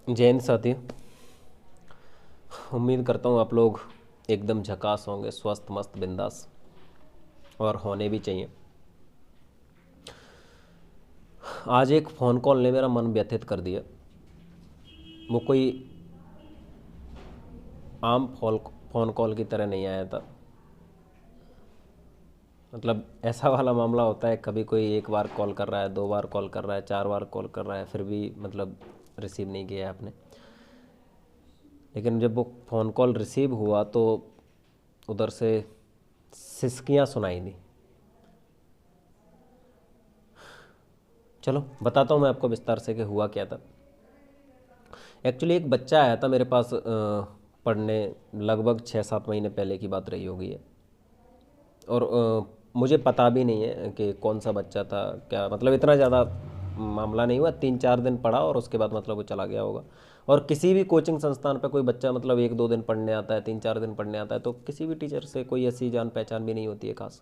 जय हिंद साथी। उम्मीद करता हूँ आप लोग एकदम झकास होंगे, स्वस्थ मस्त बिंदास, और होने भी चाहिए। आज एक फ़ोन कॉल ने मेरा मन व्यथित कर दिया। वो कोई आम फ़ोन कॉल की तरह नहीं आया था। मतलब ऐसा वाला मामला होता है, कभी कोई एक बार कॉल कर रहा है, 2 बार कॉल कर रहा है, 4 बार कॉल कर रहा है, फिर भी मतलब रिसीव नहीं किया है आपने। लेकिन जब वो फ़ोन कॉल रिसीव हुआ तो उधर से सिसकियाँ सुनाई दी। चलो बताता हूँ मैं आपको विस्तार से कि हुआ क्या था। एक्चुअली एक बच्चा आया था मेरे पास पढ़ने, लगभग 6-7 महीने पहले की बात रही होगी है। और मुझे पता भी नहीं है कि कौन सा बच्चा था, क्या मतलब इतना ज़्यादा मामला नहीं हुआ। 3-4 दिन पढ़ा और उसके बाद मतलब वो चला गया होगा। और किसी भी कोचिंग संस्थान पे कोई बच्चा मतलब 1-2 दिन पढ़ने आता है, 3-4 दिन पढ़ने आता है, तो किसी भी टीचर से कोई ऐसी जान पहचान भी नहीं होती है खास।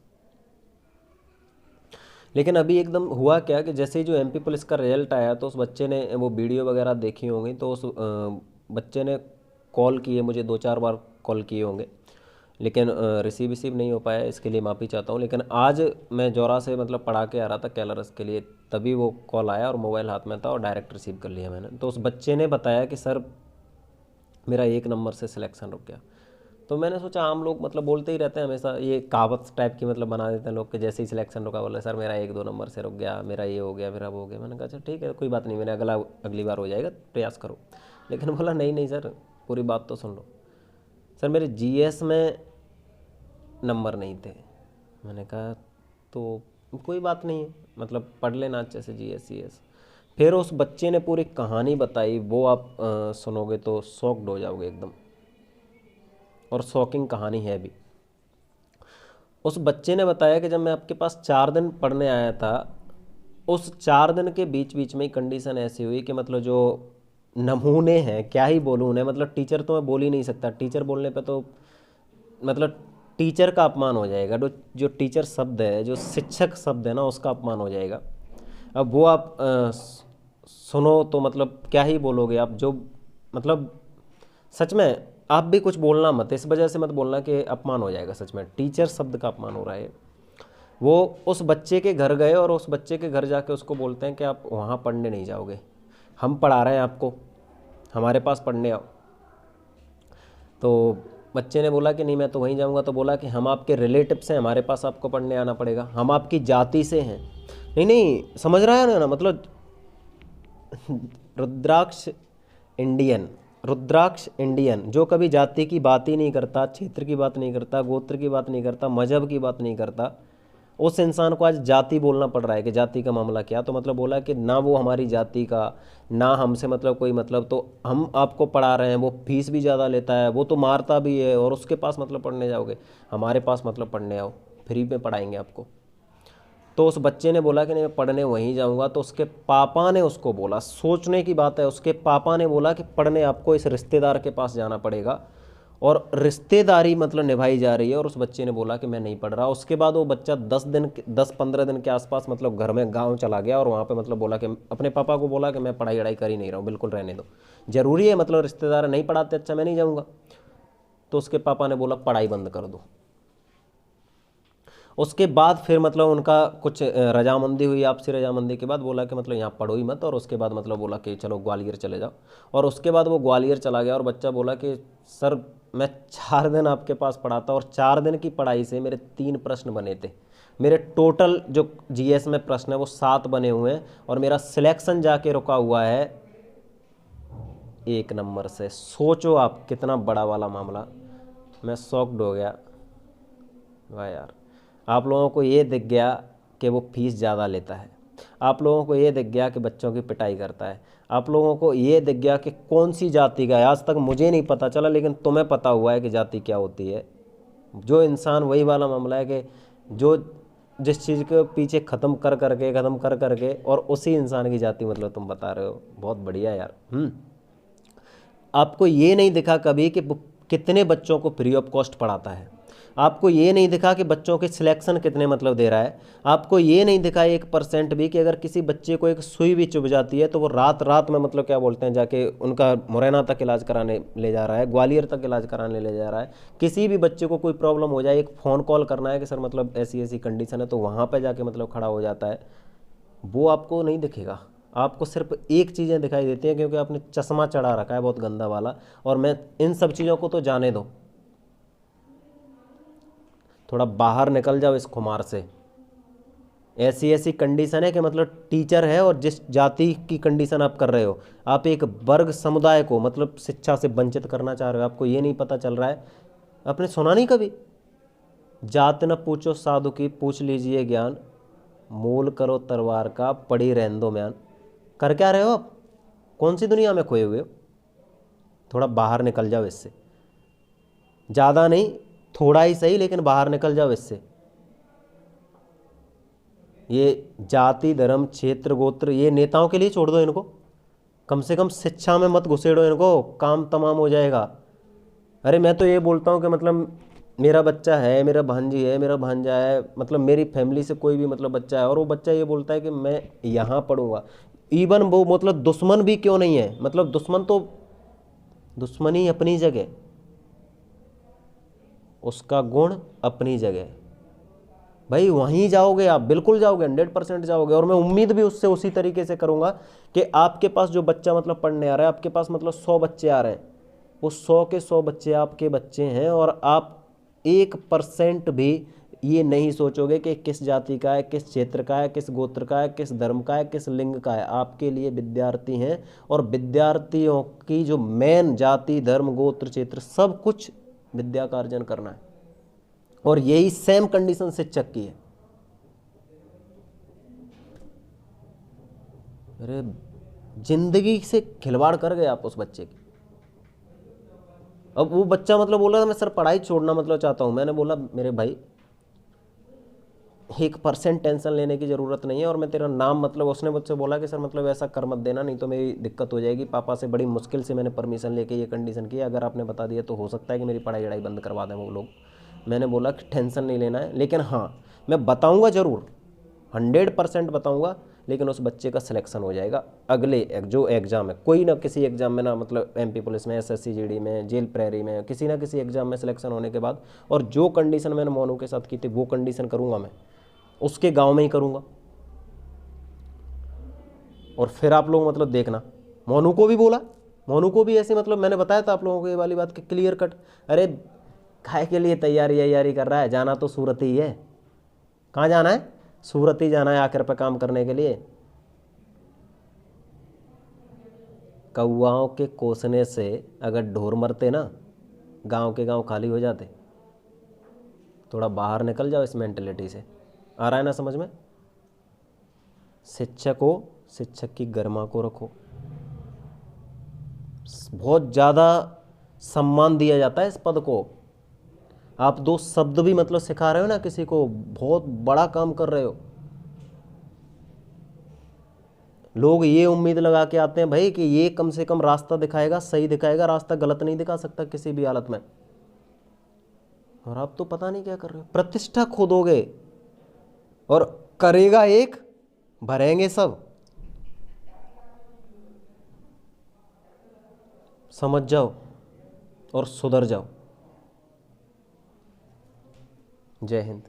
लेकिन अभी एकदम हुआ क्या कि जैसे ही जो एमपी पुलिस का रिजल्ट आया तो उस बच्चे ने वो वीडियो वगैरह देखी होंगी, तो उस बच्चे ने कॉल किए मुझे, 2-4 बार कॉल किए होंगे, लेकिन रिसीव नहीं हो पाया। इसके लिए माफ़ी चाहता हूँ। लेकिन आज मैं जौरा से मतलब पढ़ा के आ रहा था कैलरस के लिए, तभी वो कॉल आया और मोबाइल हाथ में था और डायरेक्ट रिसीव कर लिया मैंने। तो उस बच्चे ने बताया कि सर मेरा 1 नंबर से सिलेक्शन रुक गया। तो मैंने सोचा आम लोग मतलब बोलते ही रहते हैं हमेशा, ये कहावत टाइप की मतलब बना देते हैं लोग कि जैसे ही सिलेक्शन रुका बोले सर मेरा 1-2 नंबर से रुक गया, मेरा ये हो गया, मेरा वो हो गया। मैंने कहा अच्छा ठीक है, कोई बात नहीं, मैंने अगली बार हो जाएगा, प्रयास करो। लेकिन बोला नहीं नहीं सर, पूरी बात तो सुन लो। सर मेरे जीएस में नंबर नहीं थे। मैंने कहा तो कोई बात नहीं है, मतलब पढ़ लेना अच्छे से जीएस। फिर उस बच्चे ने पूरी कहानी बताई, वो आप सुनोगे तो शॉक्ड हो जाओगे एकदम, और शॉकिंग कहानी है भी। उस बच्चे ने बताया कि जब मैं आपके पास 4 दिन पढ़ने आया था, उस 4 दिन के बीच बीच में ही कंडीशन ऐसी हुई कि मतलब जो नमूने हैं, क्या ही बोलूँ उन्हें, मतलब टीचर तो मैं बोल ही नहीं सकता। टीचर बोलने पे तो मतलब टीचर का अपमान हो जाएगा। जो जो टीचर शब्द है, जो शिक्षक शब्द है ना, उसका अपमान हो जाएगा। अब वो आप सुनो तो मतलब क्या ही बोलोगे आप, जो मतलब सच में आप भी कुछ बोलना मत, इस वजह से मत बोलना कि अपमान हो जाएगा। सच में टीचर शब्द का अपमान हो रहा है। वो उस बच्चे के घर गए और उस बच्चे के घर जाके उसको बोलते हैं कि आप वहाँ पढ़ने नहीं जाओगे, हम पढ़ा रहे हैं आपको, हमारे पास पढ़ने आओ। तो बच्चे ने बोला कि नहीं मैं तो वहीं जाऊंगा। तो बोला कि हम आपके रिलेटिव से, हमारे पास आपको पढ़ने आना पड़ेगा, हम आपकी जाति से हैं। नहीं नहीं, समझ रहा है ना मतलब रुद्राक्ष इंडियन, रुद्राक्ष इंडियन जो कभी जाति की बात ही नहीं करता, क्षेत्र की बात नहीं करता, गोत्र की बात नहीं करता, मजहब की बात नहीं करता, उस इंसान को आज जाति बोलना पड़ रहा है कि जाति का मामला क्या। तो मतलब बोला कि ना वो हमारी जाति का, ना हमसे मतलब कोई मतलब, तो हम आपको पढ़ा रहे हैं, वो फीस भी ज़्यादा लेता है, वो तो मारता भी है, और उसके पास मतलब पढ़ने जाओगे, हमारे पास मतलब पढ़ने आओ, फ्री में पढ़ाएंगे आपको। तो उस बच्चे ने बोला कि नहीं मैं पढ़ने वहीं जाऊंगा। तो उसके पापा ने उसको बोला, सोचने की बात है, उसके पापा ने बोला कि पढ़ने आपको इस रिश्तेदार के पास जाना पड़ेगा, और रिश्तेदारी मतलब निभाई जा रही है। और उस बच्चे ने बोला कि मैं नहीं पढ़ रहा। उसके बाद वो बच्चा 10-15 दिन के आसपास मतलब घर में गांव चला गया, और वहाँ पे मतलब बोला कि अपने पापा को बोला कि मैं पढ़ाई वढ़ाई कर ही नहीं रहा हूँ, बिल्कुल रहने दो, ज़रूरी है मतलब रिश्तेदार नहीं पढ़ाते, अच्छा मैं नहीं जाऊँगा। तो उसके पापा ने बोला पढ़ाई बंद कर दो। उसके बाद फिर मतलब उनका कुछ रजामंदी हुई, आपसी रजामंदी के बाद बोला कि मतलब यहाँ पढ़ो ही मत, और उसके बाद मतलब बोला कि चलो ग्वालियर चले जाओ। और उसके बाद वो ग्वालियर चला गया। और बच्चा बोला कि सर मैं 4 दिन आपके पास पढ़ा था, और 4 दिन की पढ़ाई से मेरे 3 प्रश्न बने थे। मेरे टोटल जो जीएस में प्रश्न है वो 7 बने हुए हैं, और मेरा सिलेक्शन जाके रुका हुआ है 1 नंबर से। सोचो आप कितना बड़ा वाला मामला। मैं शॉक्ड हो गया। वाह यार, आप लोगों को ये दिख गया कि वो फीस ज़्यादा लेता है, आप लोगों को ये दिख गया कि बच्चों की पिटाई करता है, आप लोगों को ये दिख गया कि कौन सी जाति का है। आज तक मुझे नहीं पता चला, लेकिन तुम्हें पता हुआ है कि जाति क्या होती है। जो इंसान, वही वाला मामला है कि जो जिस चीज़ के पीछे ख़त्म कर करके और उसी इंसान की जाति मतलब तुम बता रहे हो। बहुत बढ़िया यार। आपको ये नहीं दिखा कभी कि वो कितने बच्चों को फ्री ऑफ कॉस्ट पढ़ाता है। आपको ये नहीं दिखा कि बच्चों के सिलेक्शन कितने मतलब दे रहा है, आपको ये नहीं दिखा 1% भी कि अगर किसी बच्चे को एक सुई भी चुभ जाती है तो वो रात रात में मतलब क्या बोलते हैं जाके उनका मुरैना तक इलाज कराने ले जा रहा है, ग्वालियर तक इलाज कराने ले जा रहा है। किसी भी बच्चे को कोई प्रॉब्लम हो जाए, एक फ़ोन कॉल करना है कि सर मतलब ऐसी ऐसी कंडीशन है, तो वहाँ पर जाके मतलब खड़ा हो जाता है। वो आपको नहीं दिखेगा, आपको सिर्फ एक चीज़ें दिखाई देती हैं क्योंकि आपने चश्मा चढ़ा रखा है बहुत गंदा वाला। और मैं इन सब चीज़ों को तो जाने दो, थोड़ा बाहर निकल जाओ इस खुमार से। ऐसी ऐसी कंडीशन है कि मतलब टीचर है और जिस जाति की कंडीशन आप कर रहे हो, आप एक वर्ग समुदाय को मतलब शिक्षा से वंचित करना चाह रहे हो, आपको ये नहीं पता चल रहा है। आपने सुना नहीं कभी, जात न पूछो साधु की पूछ लीजिए ज्ञान, मूल करो तलवार का पड़ी रहने दो म्यान। कर क्या रहे हो आप, कौन सी दुनिया में खोए हुए हो? थोड़ा बाहर निकल जाओ इससे, ज़्यादा नहीं थोड़ा ही सही लेकिन बाहर निकल जाओ इससे। ये जाति धर्म क्षेत्र गोत्र ये नेताओं के लिए छोड़ दो इनको, कम से कम शिक्षा में मत घुसेड़ो इनको, काम तमाम हो जाएगा। अरे मैं तो ये बोलता हूँ कि मतलब मेरा बच्चा है, मेरा भांजी है, मेरा भांजा है, मतलब मेरी फैमिली से कोई भी मतलब बच्चा है और वो बच्चा ये बोलता है कि मैं यहाँ पढ़ूंगा, इवन वो मतलब दुश्मन भी क्यों नहीं है, मतलब दुश्मन तो दुश्मनी अपनी जगह, उसका गुण अपनी जगह, भाई वहीं जाओगे आप, बिल्कुल जाओगे, 100% जाओगे। और मैं उम्मीद भी उससे उसी तरीके से करूंगा कि आपके पास जो बच्चा मतलब पढ़ने आ रहा है, आपके पास मतलब 100 बच्चे आ रहे हैं, वो 100 के 100 बच्चे आपके बच्चे हैं और आप 1% भी ये नहीं सोचोगे कि किस जाति का है, किस क्षेत्र का है, किस गोत्र का है, किस धर्म का है, किस लिंग का है। आपके लिए विद्यार्थी हैं और विद्यार्थियों की जो मेन जाति धर्म गोत्र क्षेत्र सब कुछ विद्या का अर्जन करना है। और यही सेम कंडीशन शिक्षक की है। अरे जिंदगी से खिलवाड़ कर गए आप उस बच्चे की। अब वो बच्चा मतलब बोल रहा था मैं सर पढ़ाई छोड़ना मतलब चाहता हूँ। मैंने बोला मेरे भाई 1% टेंशन लेने की ज़रूरत नहीं है और मैं तेरा नाम मतलब उसने मुझसे बोला कि सर मतलब ऐसा कर मत देना नहीं तो मेरी दिक्कत हो जाएगी, पापा से बड़ी मुश्किल से मैंने परमिशन लेके ये कंडीशन की, अगर आपने बता दिया तो हो सकता है कि मेरी पढ़ाई वढ़ाई बंद करवा दें वो लोग। मैंने बोला कि टेंशन नहीं लेना है, लेकिन हाँ मैं बताऊँगा ज़रूर, 100% बताऊँगा, लेकिन उस बच्चे का सिलेक्शन हो जाएगा अगले जो एग्ज़ाम है, कोई ना किसी एग्ज़ाम में ना, मतलब MP पुलिस में, SSC GD में, जेल प्रहरी में, किसी ना किसी एग्ज़ाम में सिलेक्शन होने के बाद, और जो कंडीशन मैंने मोनू के साथ की थी वो कंडीशन करूँगा मैं, उसके गांव में ही करूँगा। और फिर आप लोग मतलब देखना, मोनू को भी बोला, मोनू को भी ऐसे मतलब मैंने बताया था आप लोगों को ये वाली बात कि क्लियर कट, अरे खाए के लिए तैयारी कर रहा है, जाना तो सूरत ही है। कहाँ जाना है? सूरत ही जाना है आखिर पे काम करने के लिए। कौआओं के कोसने से अगर ढोर मरते ना, गांव के गांव खाली हो जाते। थोड़ा बाहर निकल जाओ इस मेंटेलिटी से, आ रहा है ना समझ में? शिक्षक हो, शिक्षक की गरिमा को रखो, बहुत ज़्यादा सम्मान दिया जाता है इस पद को। आप 2 शब्द भी मतलब सिखा रहे हो ना किसी को, बहुत बड़ा काम कर रहे हो। लोग ये उम्मीद लगा के आते हैं भाई कि ये कम से कम रास्ता दिखाएगा, सही दिखाएगा, रास्ता गलत नहीं दिखा सकता किसी भी हालत में। और आप तो पता नहीं क्या कर रहे हो, प्रतिष्ठा खो दोगे और करेगा एक, भरेंगे सब। समझ जाओ और सुधर जाओ। जय हिंद।